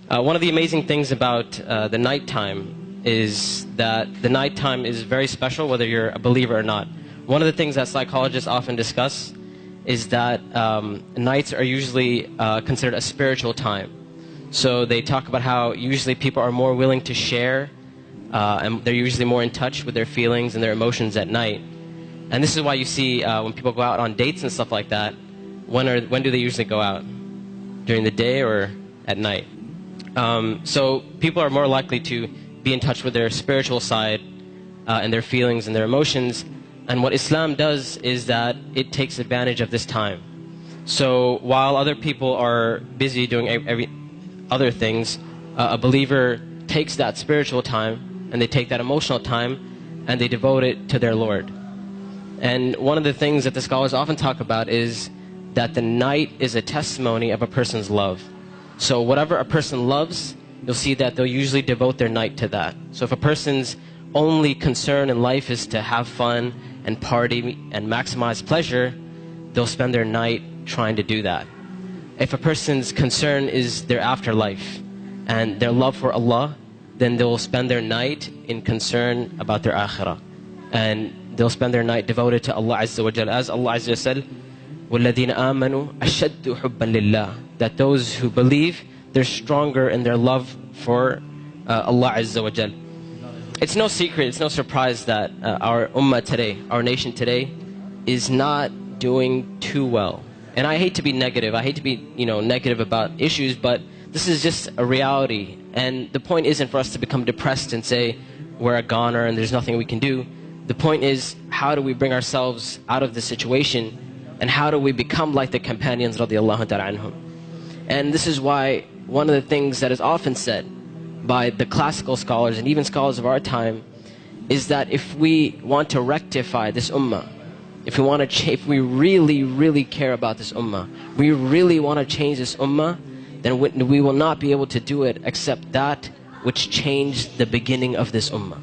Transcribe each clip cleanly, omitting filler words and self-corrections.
One of the amazing things about the nighttime is that the nighttime is very special whether you're a believer or not. One of the things that psychologists often discuss is that nights are usually considered a spiritual time. So they talk about how usually people are more willing to share and they're usually more in touch with their feelings and their emotions at night. And this is why you see when people go out on dates and stuff like that, when do they usually go out? During the day or at night? So people are more likely to be in touch with their spiritual side and their feelings and their emotions. And what Islam does is that it takes advantage of this time. So while other people are busy doing other things, a believer takes that spiritual time and they take that emotional time and they devote it to their Lord. And one of the things that the scholars often talk about is that the night is a testimony of a person's love. So whatever a person loves, you'll see that they'll usually devote their night to that. So if a person's only concern in life is to have fun and party and maximize pleasure, they'll spend their night trying to do that. If a person's concern is their afterlife and their love for Allah, then they'll spend their night in concern about their akhirah. And they'll spend their night devoted to Allah Azza wa Jal. As Allah Azza wa said, وَالَّذِينَ آمَنُوا أَشَدُّ حُبًّا لِلَّهِ, that those who believe, they're stronger in their love for Allah Azza wa Jal. It's no secret, it's no surprise that our ummah today, our nation today, is not doing too well. And I hate to be negative, I hate to be negative about issues, but this is just a reality. And the point isn't for us to become depressed and say we're a goner and there's nothing we can do. The point is, how do we bring ourselves out of this situation, and how do we become like the companions radiallahu ta'ala anhum? And this is why one of the things that is often said by the classical scholars and even scholars of our time is that if we want to rectify this ummah, if we really, really care about this ummah, we really want to change this ummah, then we will not be able to do it except that which changed the beginning of this ummah.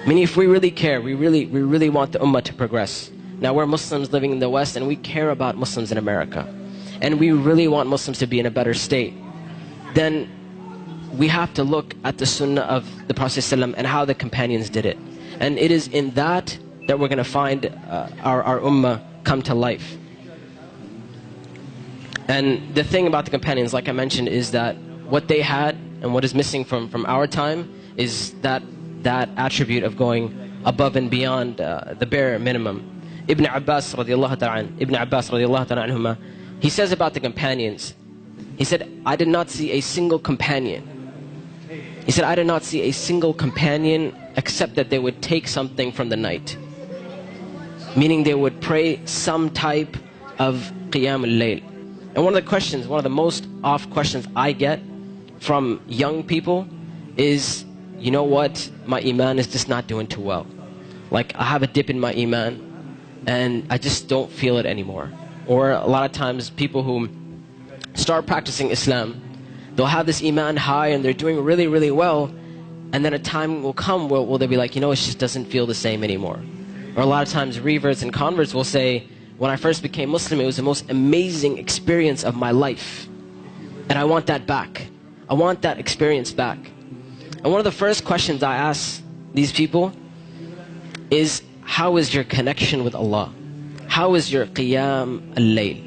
Meaning, if we really care, we really want the ummah to progress. Now we're Muslims living in the West and we care about Muslims in America, and we really want Muslims to be in a better state, then we have to look at the sunnah of the Prophet ﷺ and how the companions did it. And it is in that we're going to find our ummah come to life. And the thing about the companions, like I mentioned, is that what they had and what is missing from our time is that attribute of going above and beyond the bare minimum. Ibn Abbas radiallahu ta'ala anhuma, he says about the companions, he said, I did not see a single companion. He said, I did not see a single companion except that they would take something from the night. Meaning they would pray some type of qiyam al-layl. And one of the most oft questions I get from young people is, you know what, my iman is just not doing too well. Like, I have a dip in my iman and I just don't feel it anymore. Or a lot of times people who start practicing Islam, they'll have this iman high and they're doing really, really well, and then a time will come where they'll be like, it just doesn't feel the same anymore. Or a lot of times reverts and converts will say, when I first became Muslim, it was the most amazing experience of my life, and I want that back. I want that experience back. And one of the first questions I ask these people is, how is your connection with Allah? How is your qiyam al-layl?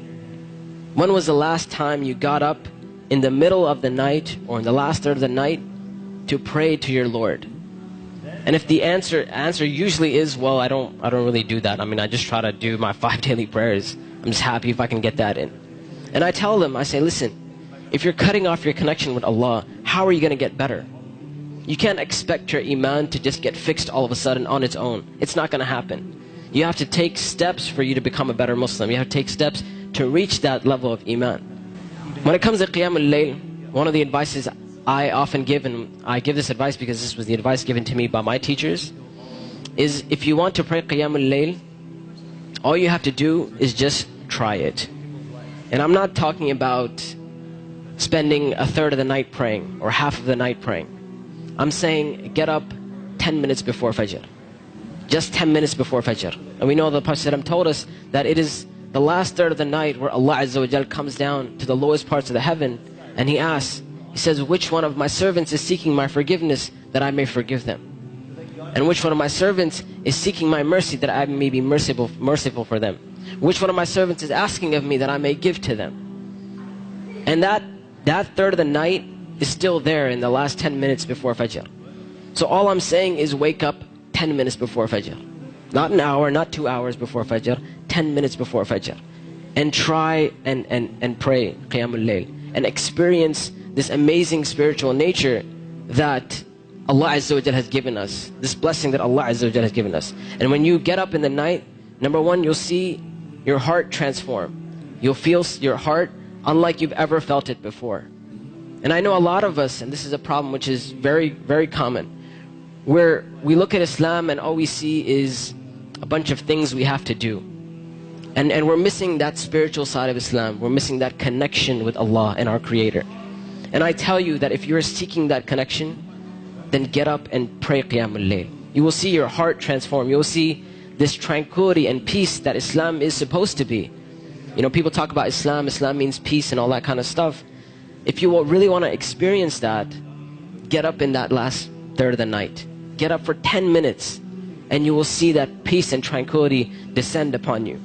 When was the last time you got up in the middle of the night or in the last third of the night to pray to your Lord? And if the answer usually is, well, I don't really do that. I mean, I just try to do my 5 daily prayers. I'm just happy if I can get that in. And I tell them, I say, listen, if you're cutting off your connection with Allah, how are you going to get better? You can't expect your iman to just get fixed all of a sudden on its own. It's not going to happen. You have to take steps for you to become a better Muslim. You have to take steps to reach that level of iman. When it comes to qiyam al-layl, one of the advices I often give, and I give this advice because this was the advice given to me by my teachers, is if you want to pray qiyam al-layl, all you have to do is just try it. And I'm not talking about spending a third of the night praying or half of the night praying. I'm saying get up 10 minutes before Fajr. Just 10 minutes before Fajr. And we know the Prophet ﷺ told us that it is the last third of the night where Allah Azza wa Jal comes down to the lowest parts of the heaven and He asks, He He says, which one of my servants is seeking my forgiveness that I may forgive them? And which one of my servants is seeking my mercy that I may be merciful for them? Which one of my servants is asking of me that I may give to them? And that third of the night is still there in the last 10 minutes before Fajr. So all I'm saying is wake up 10 minutes before Fajr. Not an hour, not 2 hours before Fajr, 10 minutes before Fajr. And try and pray Qiyamul Layl. And experience this amazing spiritual nature that Allah Azza wa Jal has given us. This blessing that Allah Azza wa Jal has given us. And when you get up in the night, number one, you'll see your heart transform. You'll feel your heart unlike you've ever felt it before. And I know a lot of us, and this is a problem which is very, very common, where we look at Islam and all we see is a bunch of things we have to do. And we're missing that spiritual side of Islam. We're missing that connection with Allah and our Creator. And I tell you that if you're seeking that connection, then get up and pray Qiyamul Layl. You will see your heart transform. You will see this tranquility and peace that Islam is supposed to be. You know, people talk about Islam. Islam means peace and all that kind of stuff. If you really want to experience that, get up in that last third of the night. Get up for 10 minutes and you will see that peace and tranquility descend upon you.